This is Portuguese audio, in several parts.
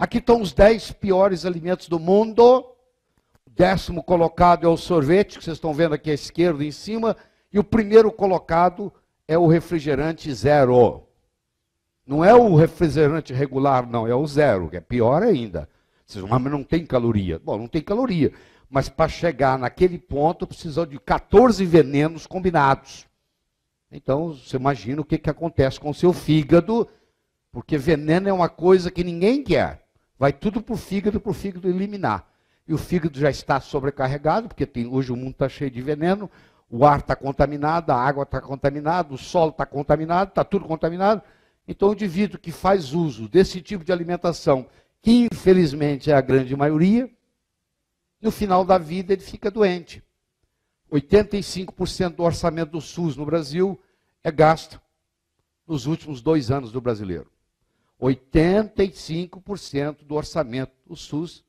Aqui estão os 10 piores alimentos do mundo. O 10º colocado é o sorvete, que vocês estão vendo aqui à esquerda em cima. E o primeiro colocado é o refrigerante zero. Não é o refrigerante regular, não, é o zero, que é pior ainda. Vocês vão, mas não tem caloria. Bom, não tem caloria. Mas para chegar naquele ponto, precisa de 14 venenos combinados. Então, você imagina o que acontece com o seu fígado, porque veneno é uma coisa que ninguém quer. Vai tudo para o fígado eliminar. E o fígado já está sobrecarregado, porque hoje o mundo está cheio de veneno, o ar está contaminado, a água está contaminada, o solo está contaminado, está tudo contaminado. Então, o indivíduo que faz uso desse tipo de alimentação, que infelizmente é a grande maioria, no final da vida ele fica doente. 85% do orçamento do SUS no Brasil é gasto nos últimos 2 anos do brasileiro. 85% do orçamento do SUS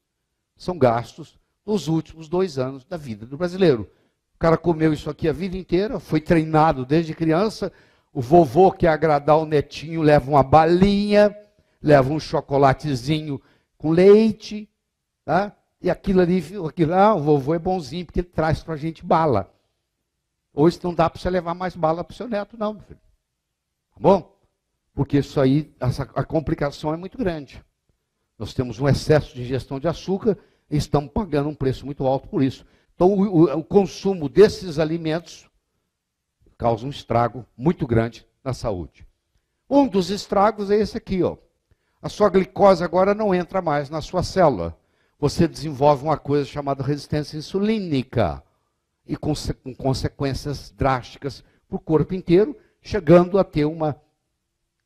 são gastos nos últimos 2 anos da vida do brasileiro. O cara comeu isso aqui a vida inteira, foi treinado desde criança. O vovô quer agradar o netinho, leva uma balinha, leva um chocolatezinho com leite, tá? E aquilo ali, o vovô é bonzinho, porque ele traz para a gente bala. Hoje não dá para você levar mais bala para o seu neto, não, meu filho. Tá bom? Porque isso aí, a complicação é muito grande. Nós temos um excesso de ingestão de açúcar e estamos pagando um preço muito alto por isso. Então, o consumo desses alimentos causa um estrago muito grande na saúde. Um dos estragos é esse aqui, ó. A sua glicose agora não entra mais na sua célula. Você desenvolve uma coisa chamada resistência insulínica e com consequências drásticas para o corpo inteiro, chegando a ter uma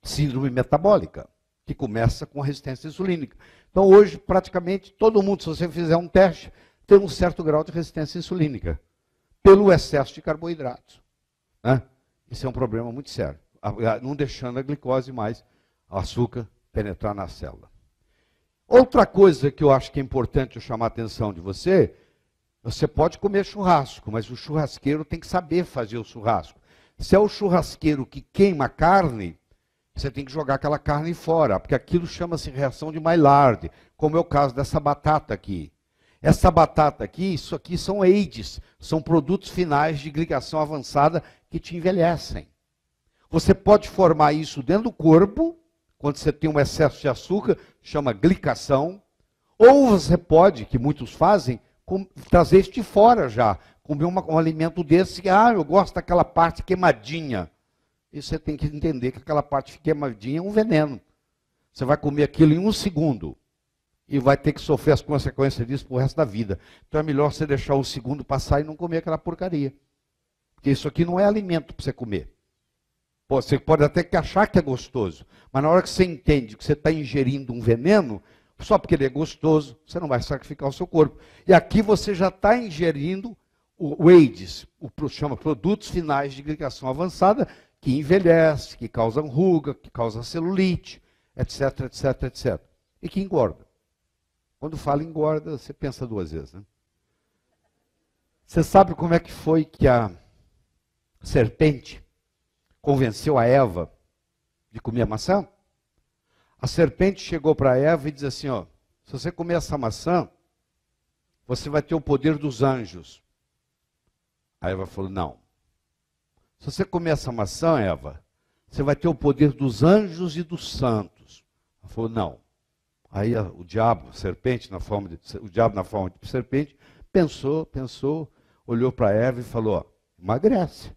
síndrome metabólica, que começa com a resistência insulínica. Então, hoje, praticamente, todo mundo, se você fizer um teste, tem um certo grau de resistência insulínica, pelo excesso de carboidratos. Né? Isso é um problema muito sério, não deixando a glicose mais, o açúcar, penetrar na célula. Outra coisa que eu acho que é importante eu chamar a atenção de você, você pode comer churrasco, mas o churrasqueiro tem que saber fazer o churrasco. Se é o churrasqueiro que queima carne, você tem que jogar aquela carne fora, porque aquilo chama-se reação de Maillard, como é o caso dessa batata aqui. Essa batata aqui, isso aqui são AIDS, são produtos finais de glicação avançada que te envelhecem. Você pode formar isso dentro do corpo, quando você tem um excesso de açúcar, chama glicação, ou você pode, que muitos fazem, trazer isso de fora já, comer um alimento desse, eu gosto daquela parte queimadinha. E você tem que entender que aquela parte queimadinha é um veneno. Você vai comer aquilo em 1 segundo e vai ter que sofrer as consequências disso pro resto da vida. Então é melhor você deixar 1 segundo passar e não comer aquela porcaria. Porque isso aqui não é alimento para você comer. Você pode até achar que é gostoso, mas na hora que você entende que você está ingerindo um veneno, só porque ele é gostoso, você não vai sacrificar o seu corpo. E aqui você já está ingerindo o AIDS, chama produtos finais de glicação avançada, que envelhece, que causa ruga, que causa celulite, etc, etc, etc. E que engorda. Quando fala engorda, você pensa 2 vezes, né? Você sabe como é que foi que a serpente convenceu a Eva de comer a maçã? A serpente chegou para Eva e disse assim, ó, se você comer essa maçã, você vai ter o poder dos anjos. A Eva falou, não. Se você comer essa maçã, Eva, você vai ter o poder dos anjos e dos santos. Ela falou, não. Aí o diabo, o diabo na forma de serpente, pensou, olhou para Eva e falou, ó, emagrece.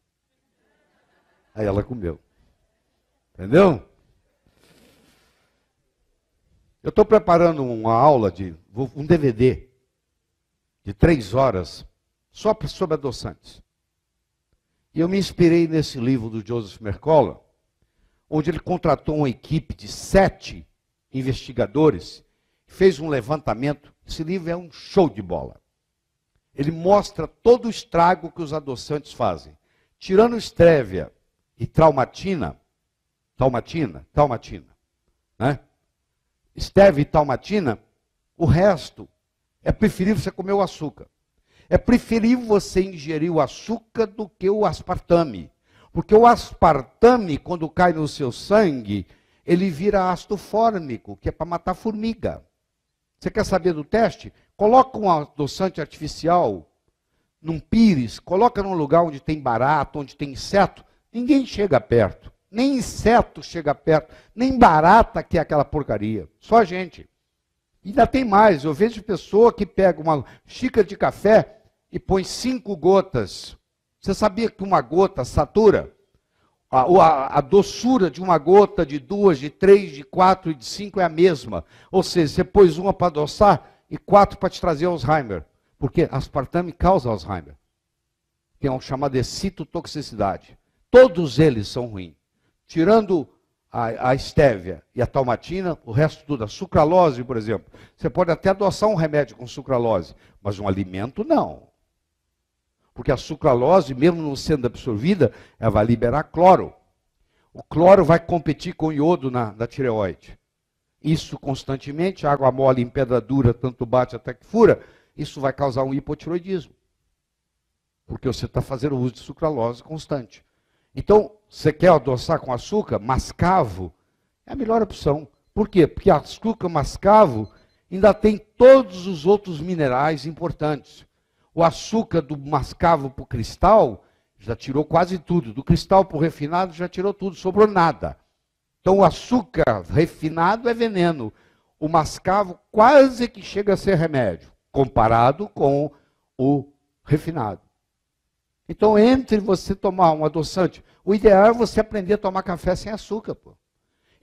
Aí ela comeu. Entendeu? Eu estou preparando uma aula, um DVD, de 3 horas, só sobre adoçantes. E eu me inspirei nesse livro do Joseph Mercola, onde ele contratou uma equipe de 7 investigadores, fez um levantamento. Esse livro é um show de bola. Ele mostra todo o estrago que os adoçantes fazem. Tirando stevia e talmatina, né? Stevia e talmatina, o resto é preferível você comer o açúcar. É preferível você ingerir o açúcar do que o aspartame. Porque o aspartame, quando cai no seu sangue, ele vira ácido fórmico, que é para matar formiga. Você quer saber do teste? Coloca um adoçante artificial num pires, coloca num lugar onde tem barato, onde tem inseto, ninguém chega perto. Nem inseto chega perto, nem barata que é aquela porcaria. Só a gente. E ainda tem mais, eu vejo pessoa que pega uma xícara de café e põe 5 gotas. Você sabia que uma gota satura? A doçura de uma gota, de 2, de 3, de 4 e de 5 é a mesma. Ou seja, você pôs uma para adoçar e 4 para te trazer Alzheimer. Porque aspartame causa Alzheimer. Tem um chamado de citotoxicidade. Todos eles são ruins. Tirando a estévia e a talmatina, o resto tudo. A sucralose, por exemplo. Você pode até adoçar um remédio com sucralose, mas um alimento não. Porque a sucralose, mesmo não sendo absorvida, ela vai liberar cloro. O cloro vai competir com o iodo na tireoide. Isso constantemente, água mole em pedra dura, tanto bate até que fura, isso vai causar um hipotiroidismo. Porque você está fazendo uso de sucralose constante. Então, você quer adoçar com açúcar? Mascavo é a melhor opção. Por quê? Porque açúcar mascavo ainda tem todos os outros minerais importantes. O açúcar do mascavo para o cristal já tirou quase tudo. Do cristal para o refinado já tirou tudo, sobrou nada. Então o açúcar refinado é veneno. O mascavo quase que chega a ser remédio, comparado com o refinado. Então, entre você tomar um adoçante, o ideal é você aprender a tomar café sem açúcar. Pô.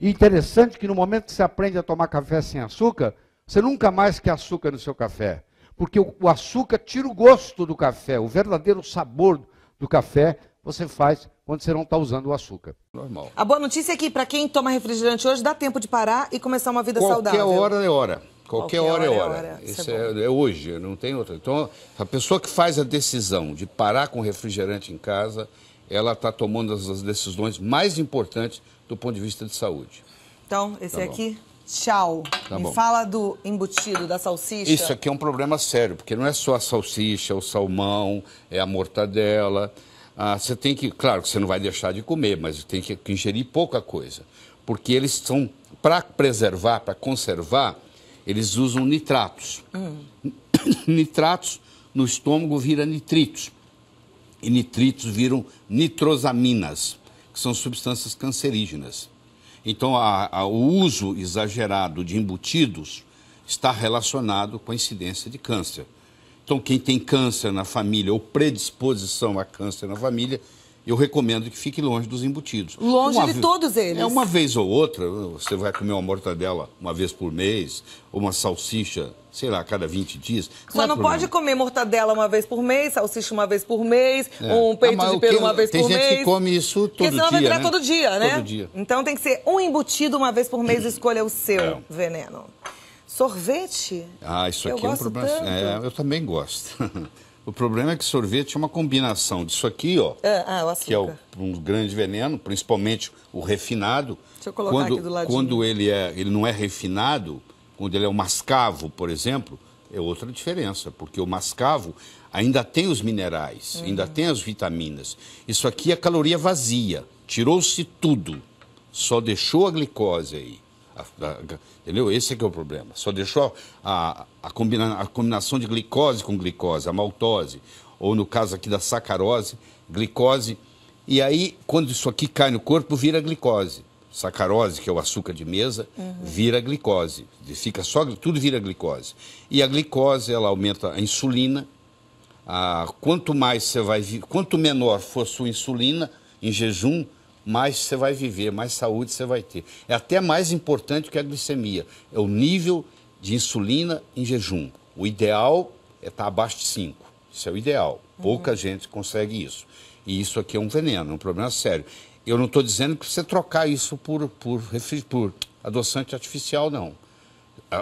E interessante que no momento que você aprende a tomar café sem açúcar, você nunca mais quer açúcar no seu café. Porque o açúcar tira o gosto do café, o verdadeiro sabor do café você faz quando você não está usando o açúcar. Normal. A boa notícia é que para quem toma refrigerante hoje, dá tempo de parar e começar uma vida saudável. Qualquer hora é hora. Qualquer hora é hora. Isso é hoje, não tem outra. Então, a pessoa que faz a decisão de parar com refrigerante em casa, ela está tomando as decisões mais importantes do ponto de vista de saúde. Então, esse aqui... Tchau. Me fala do embutido, da salsicha. Isso aqui é um problema sério, porque não é só a salsicha, o salmão, é a mortadela. Você tem que, claro que você não vai deixar de comer, mas tem que ingerir pouca coisa. Porque eles são, para preservar, para conservar, eles usam nitratos. Nitratos no estômago viram nitritos. E nitritos viram nitrosaminas, que são substâncias cancerígenas. Então, o uso exagerado de embutidos está relacionado com a incidência de câncer. Então, quem tem câncer na família ou predisposição a câncer na família, eu recomendo que fique longe dos embutidos. Longe de todos eles. Uma vez ou outra, você vai comer uma mortadela uma vez por mês, ou uma salsicha, sei lá, a cada 20 dias. Só não pode comer mortadela uma vez por mês, salsicha uma vez por mês, um peito de peru uma vez por mês. Tem gente que come isso todo dia, porque senão vai virar todo dia, né? Todo dia. Então tem que ser um embutido uma vez por mês, escolha o seu veneno. Sorvete? Isso aqui é um problema. Eu também gosto. O problema é que sorvete é uma combinação disso aqui, ó, o açúcar, que é um grande veneno, principalmente o refinado. Deixa eu colocar aqui do ladinho. Quando ele não é refinado, quando ele é o mascavo, por exemplo, é outra diferença, porque o mascavo ainda tem os minerais, ainda tem as vitaminas. Isso aqui é caloria vazia, tirou-se tudo, só deixou a glicose aí. Entendeu? Esse é que é o problema. Só deixou a combinação de glicose com glicose, a maltose, ou no caso aqui da sacarose, glicose. E aí, quando isso aqui cai no corpo, vira glicose. Sacarose, que é o açúcar de mesa, vira glicose. Fica só, tudo vira glicose. E a glicose, ela aumenta a insulina. Quanto menor for sua insulina em jejum, mais você vai viver, mais saúde você vai ter. É até mais importante que a glicemia. É o nível de insulina em jejum. O ideal é estar abaixo de 5. Isso é o ideal. Pouca gente consegue isso. E isso aqui é um veneno, um problema sério. Eu não estou dizendo que você trocar isso por adoçante artificial, não.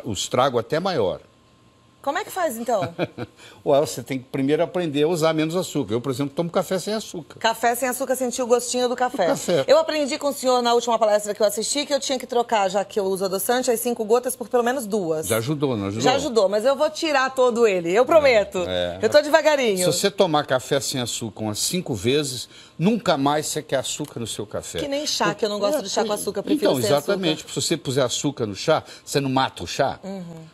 O estrago até é maior. Como é que faz, então? Ué, você tem que primeiro aprender a usar menos açúcar. Eu, por exemplo, tomo café sem açúcar. Café sem açúcar, sentir o gostinho do café. Café. Eu aprendi com o senhor na última palestra que eu assisti que eu tinha que trocar, já que eu uso adoçante, as 5 gotas por pelo menos 2. Já ajudou, não ajudou? Já ajudou, mas eu vou tirar todo ele, eu prometo. Eu tô devagarinho. Se você tomar café sem açúcar umas 5 vezes, nunca mais você quer açúcar no seu café. Que nem chá, que eu não gosto de chá com açúcar, prefiro então, sem exatamente. açúcar. Se você puser açúcar no chá, você não mata o chá?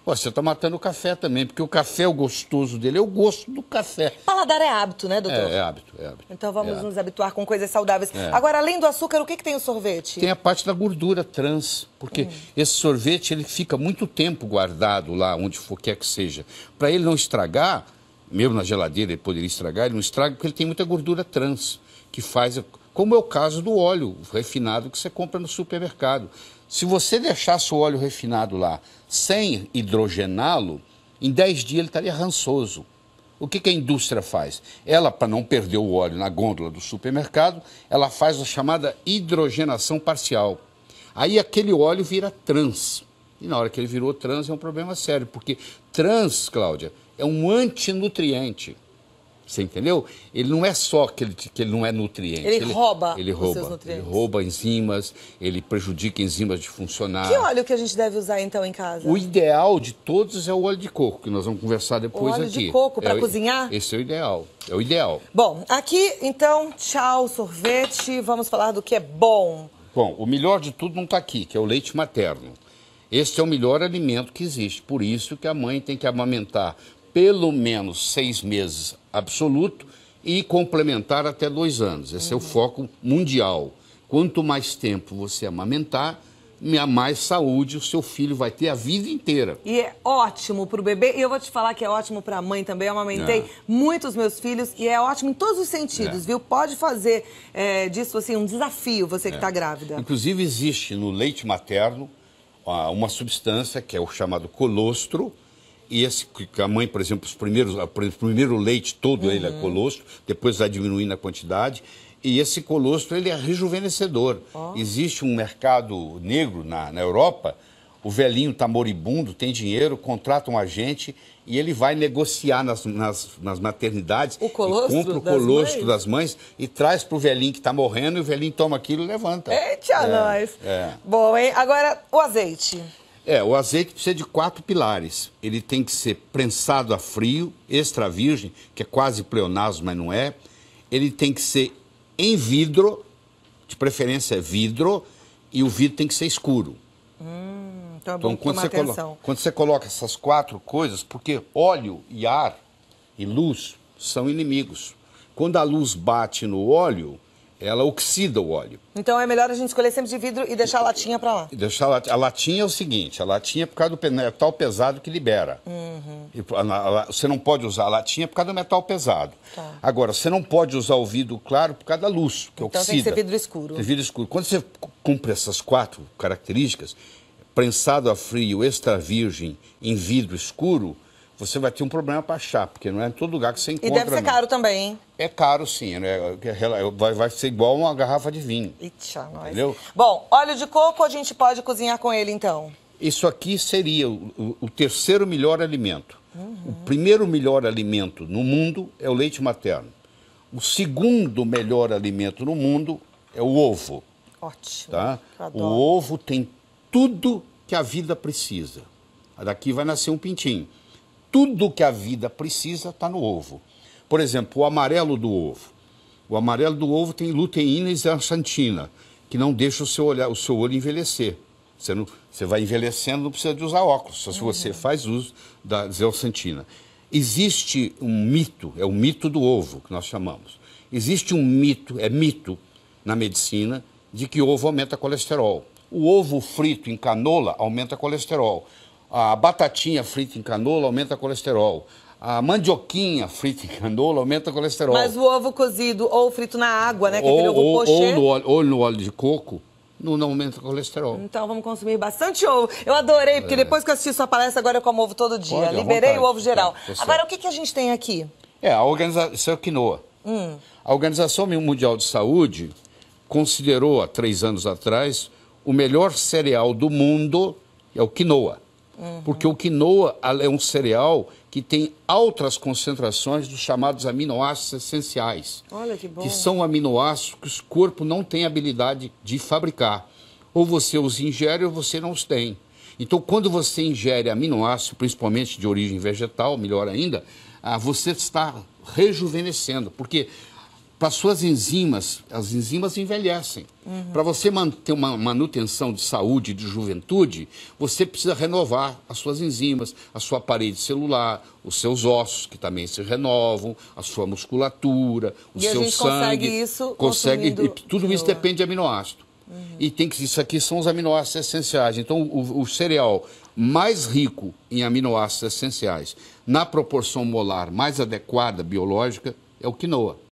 Ué, você está matando o café também, porque o café, o gostoso dele é o gosto do café. Paladar é hábito, né, doutor? É hábito, é hábito. Então vamos nos habituar com coisas saudáveis. Agora, além do açúcar, o que tem o sorvete? Tem a parte da gordura trans, porque esse sorvete ele fica muito tempo guardado lá, onde for quer que seja. Para ele não estragar, mesmo na geladeira ele poderia estragar, ele não estraga porque ele tem muita gordura trans, que faz, como é o caso do óleo refinado que você compra no supermercado. Se você deixasse o óleo refinado lá sem hidrogená-lo, em 10 dias ele estaria rançoso. O que a indústria faz? Ela, para não perder o óleo na gôndola do supermercado, ela faz a chamada hidrogenação parcial. Aí aquele óleo vira trans. E na hora que ele virou trans é um problema sério, porque trans, Cláudia, é um antinutriente. Você entendeu? Ele não é só que ele não é nutriente. Ele rouba os seus nutrientes. Ele rouba enzimas, ele prejudica enzimas de funcionar. Que óleo que a gente deve usar, então, em casa? O ideal de todos é o óleo de coco, que nós vamos conversar depois aqui. O óleo de coco para cozinhar? Esse é o ideal. É o ideal. Bom, aqui, então, tchau, sorvete. Vamos falar do que é bom. Bom, o melhor de tudo não está aqui, que é o leite materno. Esse é o melhor alimento que existe. Por isso que a mãe tem que amamentar pelo menos 6 meses absoluto e complementar até 2 anos. Esse é o foco mundial. Quanto mais tempo você amamentar, mais saúde o seu filho vai ter a vida inteira. E é ótimo para o bebê, e eu vou te falar que é ótimo para a mãe também. Eu amamentei muito os meus filhos e é ótimo em todos os sentidos, viu? Pode fazer disso assim, um desafio, você que está grávida. Inclusive existe no leite materno uma substância que é o chamado colostro. E esse que a mãe, por exemplo, o primeiro leite todo ele é colostro, depois vai diminuindo a quantidade. E esse colostro ele é rejuvenescedor. Existe um mercado negro na Europa, o velhinho está moribundo, tem dinheiro, contrata um agente e ele vai negociar nas maternidades. O colostro compra o colostro das mães e traz para o velhinho que está morrendo e o velhinho toma aquilo e levanta. Eita, nós! Bom, hein? Agora, o azeite. O azeite precisa de 4 pilares. Ele tem que ser prensado a frio, extra virgem, que é quase pleonasmo, mas não é. Ele tem que ser em vidro, de preferência vidro, e o vidro tem que ser escuro. Então é bom tomar atenção. Quando você coloca essas 4 coisas, porque óleo e ar e luz são inimigos. Quando a luz bate no óleo, ela oxida o óleo. Então é melhor a gente escolher sempre de vidro e deixar a latinha para lá. A latinha é o seguinte, a latinha é por causa do metal pesado que libera. Você não pode usar a latinha por causa do metal pesado. Agora, você não pode usar o vidro claro por causa da luz, que oxida. Então tem que ser vidro escuro. Vidro escuro. Quando você cumpre essas 4 características, prensado a frio, extra virgem, em vidro escuro, você vai ter um problema para achar, porque não é em todo lugar que você encontra. E deve ser caro também, hein? É caro, sim. Né? Vai ser igual uma garrafa de vinho. Eita, nós. Entendeu? Bom, óleo de coco a gente pode cozinhar com ele, então? Isso aqui seria o terceiro melhor alimento. O primeiro melhor alimento no mundo é o leite materno. O segundo melhor alimento no mundo é o ovo. Ótimo. Tá? O ovo tem tudo que a vida precisa. Daqui vai nascer um pintinho. Tudo que a vida precisa está no ovo. Por exemplo, o amarelo do ovo. O amarelo do ovo tem luteína e zeaxantina, que não deixa o seu olho envelhecer. Você vai envelhecendo, não precisa de usar óculos, só se você faz uso da zeaxantina. Existe um mito, é o mito do ovo, que nós chamamos. Existe um mito, na medicina, de que o ovo aumenta colesterol. O ovo frito em canola aumenta colesterol. A batatinha frita em canola aumenta colesterol. A mandioquinha frita em canola aumenta colesterol. Mas o ovo cozido ou frito na água, né? Que é aquele ovo pochê. Ou no óleo de coco, não aumenta colesterol. Então vamos consumir bastante ovo. Eu adorei, porque depois que eu assisti sua palestra, agora eu como ovo todo dia. Pode, liberei o ovo geral. Agora, o que a gente tem aqui? Isso é o quinoa. A Organização Mundial de Saúde considerou, há 3 anos atrás, o melhor cereal do mundo é o quinoa. Porque o quinoa é um cereal que tem altas concentrações dos chamados aminoácidos essenciais. Olha que bom. Que são aminoácidos que o corpo não tem habilidade de fabricar. Ou você os ingere ou você não os tem. Então, quando você ingere aminoácidos, principalmente de origem vegetal, melhor ainda, você está rejuvenescendo, porque para suas enzimas, as enzimas envelhecem. Para você manter uma manutenção de saúde, de juventude, você precisa renovar as suas enzimas, a sua parede celular, os seus ossos, que também se renovam, a sua musculatura, o seu sangue. E a gente consegue isso consumindo tudo isso depende de aminoácido. E isso aqui são os aminoácidos essenciais. Então, o cereal mais rico em aminoácidos essenciais, na proporção molar mais adequada, biológica, é o quinoa.